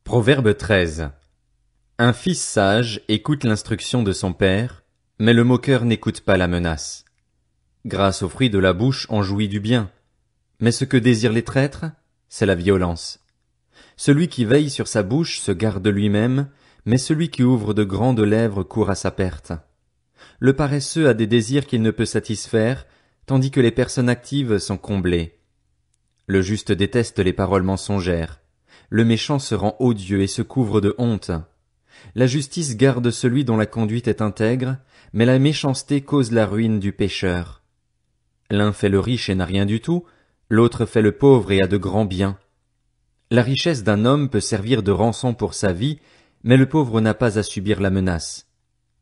Proverbe 13. Un fils sage écoute l'instruction de son père, mais le moqueur n'écoute pas la menace. Grâce au fruit de la bouche on jouit du bien, mais ce que désirent les traîtres, c'est la violence. Celui qui veille sur sa bouche se garde lui-même, mais celui qui ouvre de grandes lèvres court à sa perte. Le paresseux a des désirs qu'il ne peut satisfaire, tandis que les personnes actives sont comblées. Le juste déteste les paroles mensongères. Le méchant se rend odieux et se couvre de honte. La justice garde celui dont la conduite est intègre, mais la méchanceté cause la ruine du pécheur. L'un fait le riche et n'a rien du tout, l'autre fait le pauvre et a de grands biens. La richesse d'un homme peut servir de rançon pour sa vie, mais le pauvre n'a pas à subir la menace.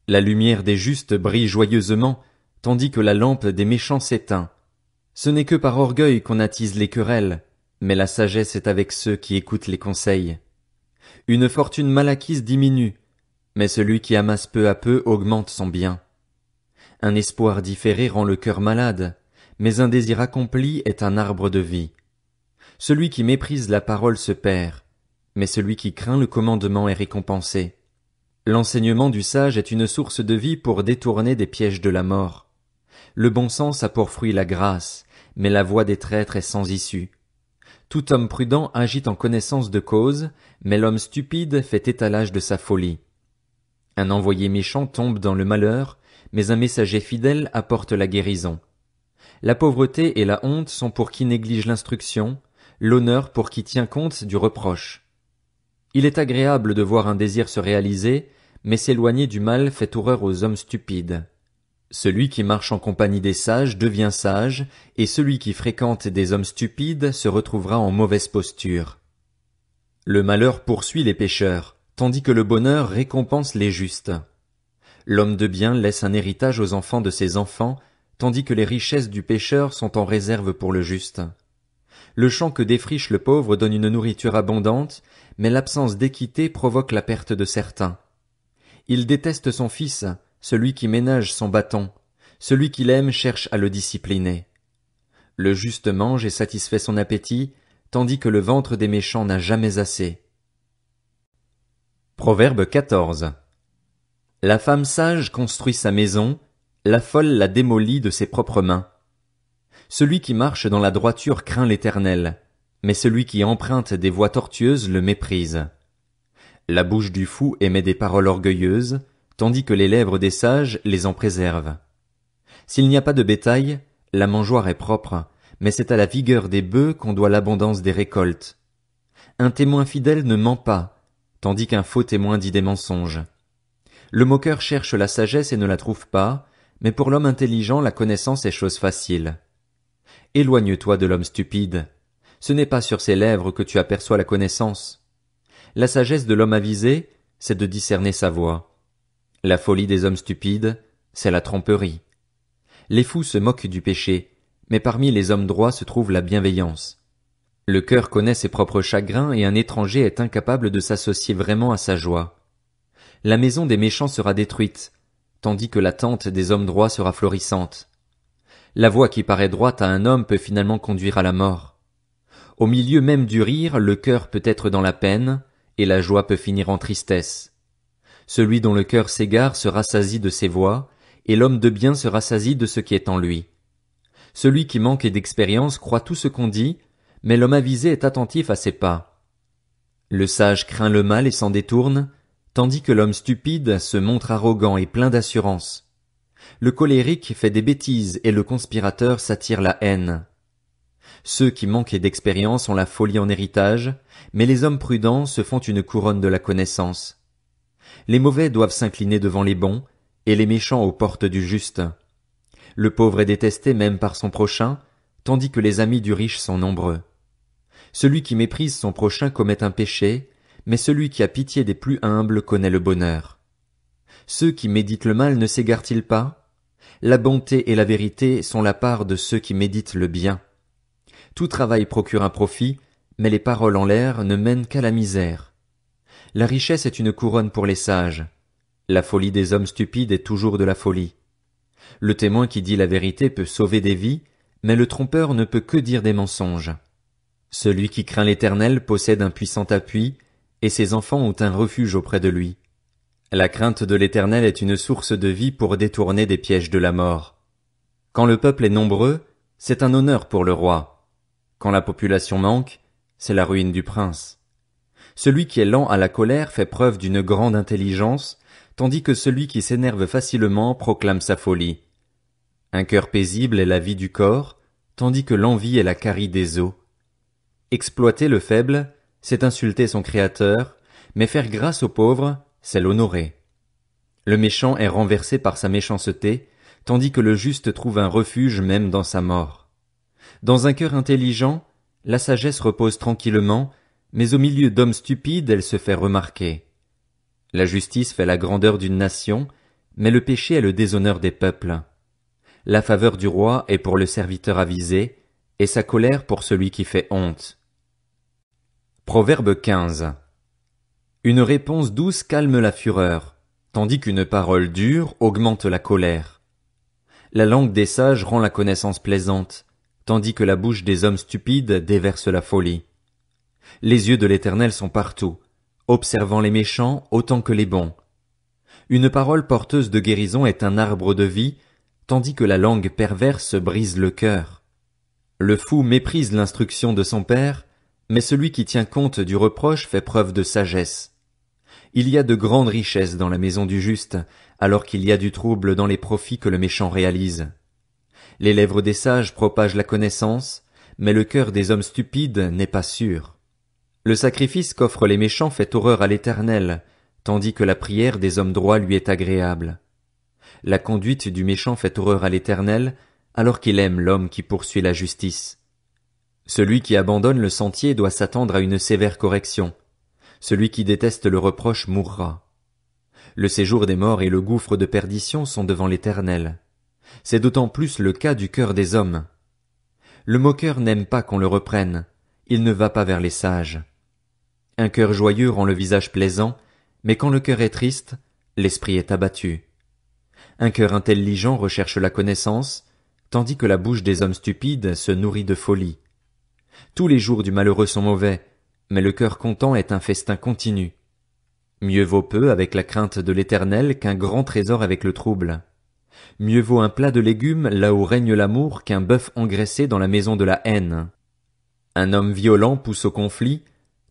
La lumière des justes brille joyeusement, tandis que la lampe des méchants s'éteint. Ce n'est que par orgueil qu'on attise les querelles, mais la sagesse est avec ceux qui écoutent les conseils. Une fortune mal acquise diminue, mais celui qui amasse peu à peu augmente son bien. Un espoir différé rend le cœur malade, mais un désir accompli est un arbre de vie. Celui qui méprise la parole se perd, mais celui qui craint le commandement est récompensé. L'enseignement du sage est une source de vie pour détourner des pièges de la mort. Le bon sens a pour fruit la grâce, mais la voie des traîtres est sans issue. Tout homme prudent agit en connaissance de cause, mais l'homme stupide fait étalage de sa folie. Un envoyé méchant tombe dans le malheur, mais un messager fidèle apporte la guérison. La pauvreté et la honte sont pour qui néglige l'instruction, l'honneur pour qui tient compte du reproche. Il est agréable de voir un désir se réaliser, mais s'éloigner du mal fait horreur aux hommes stupides. Celui qui marche en compagnie des sages devient sage, et celui qui fréquente des hommes stupides se retrouvera en mauvaise posture. Le malheur poursuit les pécheurs, tandis que le bonheur récompense les justes. L'homme de bien laisse un héritage aux enfants de ses enfants, tandis que les richesses du pécheur sont en réserve pour le juste. Le champ que défriche le pauvre donne une nourriture abondante, mais l'absence d'équité provoque la perte de certains. Il déteste son fils, celui qui ménage son bâton, celui qui l'aime cherche à le discipliner. Le juste mange et satisfait son appétit, tandis que le ventre des méchants n'a jamais assez. Proverbe 14. La femme sage construit sa maison, la folle la démolit de ses propres mains. Celui qui marche dans la droiture craint l'Éternel, mais celui qui emprunte des voies tortueuses le méprise. La bouche du fou émet des paroles orgueilleuses, tandis que les lèvres des sages les en préservent. S'il n'y a pas de bétail, la mangeoire est propre, mais c'est à la vigueur des bœufs qu'on doit l'abondance des récoltes. Un témoin fidèle ne ment pas, tandis qu'un faux témoin dit des mensonges. Le moqueur cherche la sagesse et ne la trouve pas, mais pour l'homme intelligent la connaissance est chose facile. Éloigne-toi de l'homme stupide. Ce n'est pas sur ses lèvres que tu aperçois la connaissance. La sagesse de l'homme avisé, c'est de discerner sa voie. La folie des hommes stupides, c'est la tromperie. Les fous se moquent du péché, mais parmi les hommes droits se trouve la bienveillance. Le cœur connaît ses propres chagrins et un étranger est incapable de s'associer vraiment à sa joie. La maison des méchants sera détruite, tandis que la tente des hommes droits sera florissante. La voie qui paraît droite à un homme peut finalement conduire à la mort. Au milieu même du rire, le cœur peut être dans la peine, et la joie peut finir en tristesse. Celui dont le cœur s'égare se rassasie de ses voies, et l'homme de bien se rassasie de ce qui est en lui. Celui qui manque d'expérience croit tout ce qu'on dit, mais l'homme avisé est attentif à ses pas. Le sage craint le mal et s'en détourne, tandis que l'homme stupide se montre arrogant et plein d'assurance. Le colérique fait des bêtises et le conspirateur s'attire la haine. Ceux qui manquent d'expérience ont la folie en héritage, mais les hommes prudents se font une couronne de la connaissance. Les mauvais doivent s'incliner devant les bons, et les méchants aux portes du juste. Le pauvre est détesté même par son prochain, tandis que les amis du riche sont nombreux. Celui qui méprise son prochain commet un péché, mais celui qui a pitié des plus humbles connaît le bonheur. Ceux qui méditent le mal ne s'égarent-ils pas? La bonté et la vérité sont la part de ceux qui méditent le bien. Tout travail procure un profit, mais les paroles en l'air ne mènent qu'à la misère. La richesse est une couronne pour les sages. La folie des hommes stupides est toujours de la folie. Le témoin qui dit la vérité peut sauver des vies, mais le trompeur ne peut que dire des mensonges. Celui qui craint l'Éternel possède un puissant appui, et ses enfants ont un refuge auprès de lui. La crainte de l'Éternel est une source de vie pour détourner des pièges de la mort. Quand le peuple est nombreux, c'est un honneur pour le roi. Quand la population manque, c'est la ruine du prince. Celui qui est lent à la colère fait preuve d'une grande intelligence, tandis que celui qui s'énerve facilement proclame sa folie. Un cœur paisible est la vie du corps, tandis que l'envie est la carie des os. Exploiter le faible, c'est insulter son Créateur, mais faire grâce aux pauvres, c'est l'honorer. Le méchant est renversé par sa méchanceté, tandis que le juste trouve un refuge même dans sa mort. Dans un cœur intelligent, la sagesse repose tranquillement, mais au milieu d'hommes stupides elle se fait remarquer. La justice fait la grandeur d'une nation, mais le péché est le déshonneur des peuples. La faveur du roi est pour le serviteur avisé, et sa colère pour celui qui fait honte. Proverbe 15. Une réponse douce calme la fureur, tandis qu'une parole dure augmente la colère. La langue des sages rend la connaissance plaisante, tandis que la bouche des hommes stupides déverse la folie. Les yeux de l'Éternel sont partout, observant les méchants autant que les bons. Une parole porteuse de guérison est un arbre de vie, tandis que la langue perverse brise le cœur. Le fou méprise l'instruction de son père, mais celui qui tient compte du reproche fait preuve de sagesse. Il y a de grandes richesses dans la maison du juste, alors qu'il y a du trouble dans les profits que le méchant réalise. Les lèvres des sages propagent la connaissance, mais le cœur des hommes stupides n'est pas sûr. Le sacrifice qu'offrent les méchants fait horreur à l'Éternel, tandis que la prière des hommes droits lui est agréable. La conduite du méchant fait horreur à l'Éternel, alors qu'il aime l'homme qui poursuit la justice. Celui qui abandonne le sentier doit s'attendre à une sévère correction. Celui qui déteste le reproche mourra. Le séjour des morts et le gouffre de perdition sont devant l'Éternel. C'est d'autant plus le cas du cœur des hommes. Le moqueur n'aime pas qu'on le reprenne, il ne va pas vers les sages. Un cœur joyeux rend le visage plaisant, mais quand le cœur est triste, l'esprit est abattu. Un cœur intelligent recherche la connaissance, tandis que la bouche des hommes stupides se nourrit de folie. Tous les jours du malheureux sont mauvais, mais le cœur content est un festin continu. Mieux vaut peu avec la crainte de l'Éternel qu'un grand trésor avec le trouble. Mieux vaut un plat de légumes là où règne l'amour qu'un bœuf engraissé dans la maison de la haine. Un homme violent pousse au conflit,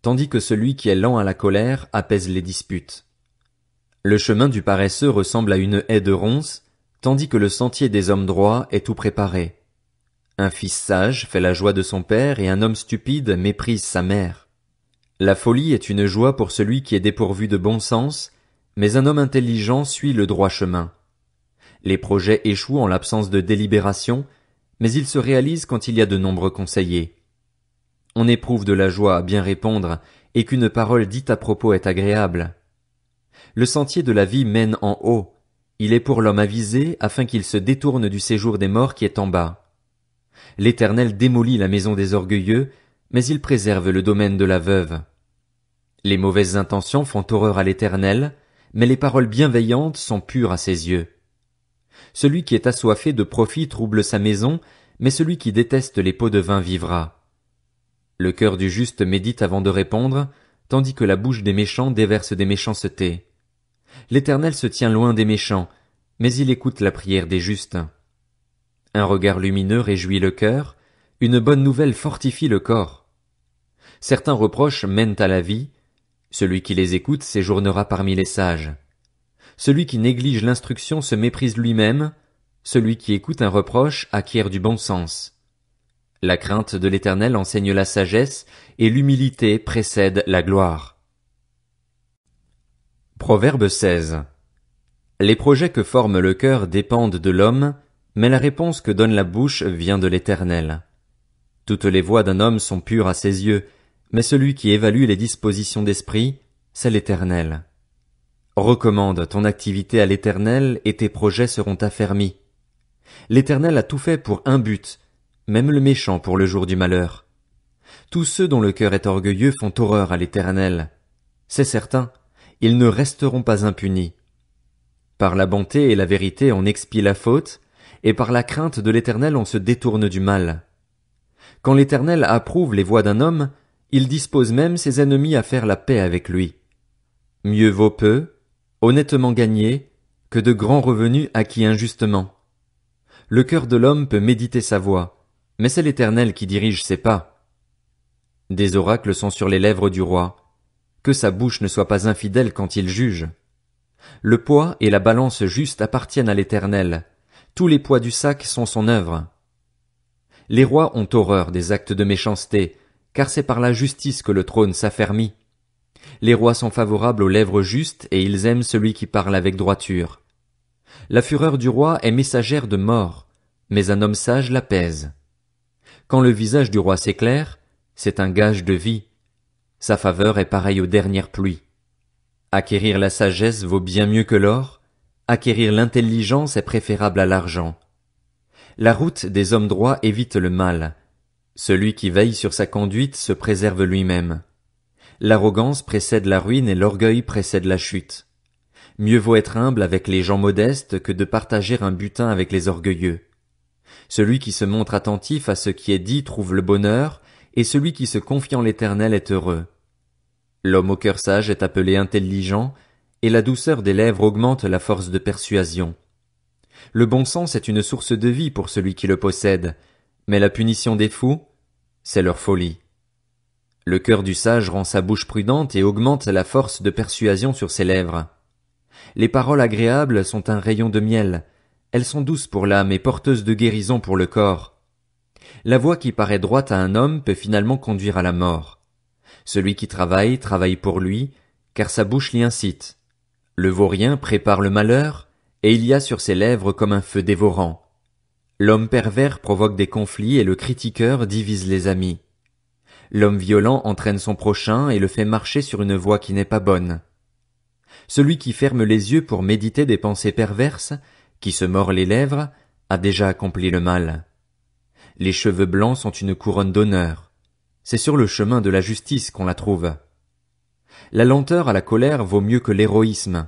tandis que celui qui est lent à la colère apaise les disputes. Le chemin du paresseux ressemble à une haie de ronces, tandis que le sentier des hommes droits est tout préparé. Un fils sage fait la joie de son père et un homme stupide méprise sa mère. La folie est une joie pour celui qui est dépourvu de bon sens, mais un homme intelligent suit le droit chemin. Les projets échouent en l'absence de délibération, mais ils se réalisent quand il y a de nombreux conseillers. On éprouve de la joie à bien répondre, et qu'une parole dite à propos est agréable. Le sentier de la vie mène en haut, il est pour l'homme avisé afin qu'il se détourne du séjour des morts qui est en bas. L'Éternel démolit la maison des orgueilleux, mais il préserve le domaine de la veuve. Les mauvaises intentions font horreur à l'Éternel, mais les paroles bienveillantes sont pures à ses yeux. Celui qui est assoiffé de profit trouble sa maison, mais celui qui déteste les pots de vin vivra. Le cœur du juste médite avant de répondre, tandis que la bouche des méchants déverse des méchancetés. L'Éternel se tient loin des méchants, mais il écoute la prière des justes. Un regard lumineux réjouit le cœur, une bonne nouvelle fortifie le corps. Certains reproches mènent à la vie, celui qui les écoute séjournera parmi les sages. Celui qui néglige l'instruction se méprise lui-même, celui qui écoute un reproche acquiert du bon sens. La crainte de l'Éternel enseigne la sagesse, et l'humilité précède la gloire. Proverbe 16. Les projets que forme le cœur dépendent de l'homme, mais la réponse que donne la bouche vient de l'Éternel. Toutes les voies d'un homme sont pures à ses yeux, mais celui qui évalue les dispositions d'esprit, c'est l'Éternel. Recommande ton activité à l'Éternel et tes projets seront affermis. L'Éternel a tout fait pour un but, même le méchant pour le jour du malheur. Tous ceux dont le cœur est orgueilleux font horreur à l'Éternel. C'est certain, ils ne resteront pas impunis. Par la bonté et la vérité on expie la faute, et par la crainte de l'Éternel on se détourne du mal. Quand l'Éternel approuve les voies d'un homme, Il dispose même ses ennemis à faire la paix avec lui. Mieux vaut peu, honnêtement gagné, que de grands revenus acquis injustement. Le cœur de l'homme peut méditer sa voie, mais c'est l'Éternel qui dirige ses pas. Des oracles sont sur les lèvres du roi. Que sa bouche ne soit pas infidèle quand il juge. Le poids et la balance juste appartiennent à l'Éternel. Tous les poids du sac sont son œuvre. Les rois ont horreur des actes de méchanceté, car c'est par la justice que le trône s'affermit. Les rois sont favorables aux lèvres justes et ils aiment celui qui parle avec droiture. La fureur du roi est messagère de mort, mais un homme sage l'apaise. Quand le visage du roi s'éclaire, c'est un gage de vie. Sa faveur est pareille aux dernières pluies. Acquérir la sagesse vaut bien mieux que l'or, acquérir l'intelligence est préférable à l'argent. La route des hommes droits évite le mal. Celui qui veille sur sa conduite se préserve lui-même. L'arrogance précède la ruine et l'orgueil précède la chute. Mieux vaut être humble avec les gens modestes que de partager un butin avec les orgueilleux. Celui qui se montre attentif à ce qui est dit trouve le bonheur, et celui qui se confie en l'Éternel est heureux. L'homme au cœur sage est appelé intelligent, et la douceur des lèvres augmente la force de persuasion. Le bon sens est une source de vie pour celui qui le possède, mais la punition des fous, c'est leur folie. Le cœur du sage rend sa bouche prudente et augmente la force de persuasion sur ses lèvres. Les paroles agréables sont un rayon de miel, elles sont douces pour l'âme et porteuses de guérison pour le corps. La voie qui paraît droite à un homme peut finalement conduire à la mort. Celui qui travaille, travaille pour lui, car sa bouche l'y incite. Le vaurien prépare le malheur, et il y a sur ses lèvres comme un feu dévorant. L'homme pervers provoque des conflits et le critiqueur divise les amis. L'homme violent entraîne son prochain et le fait marcher sur une voie qui n'est pas bonne. Celui qui ferme les yeux pour méditer des pensées perverses, qui se mord les lèvres, a déjà accompli le mal. Les cheveux blancs sont une couronne d'honneur. C'est sur le chemin de la justice qu'on la trouve. La lenteur à la colère vaut mieux que l'héroïsme.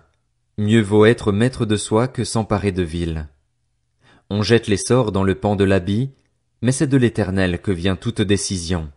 Mieux vaut être maître de soi que s'emparer de ville. On jette les sorts dans le pan de l'habit, mais c'est de l'Éternel que vient toute décision.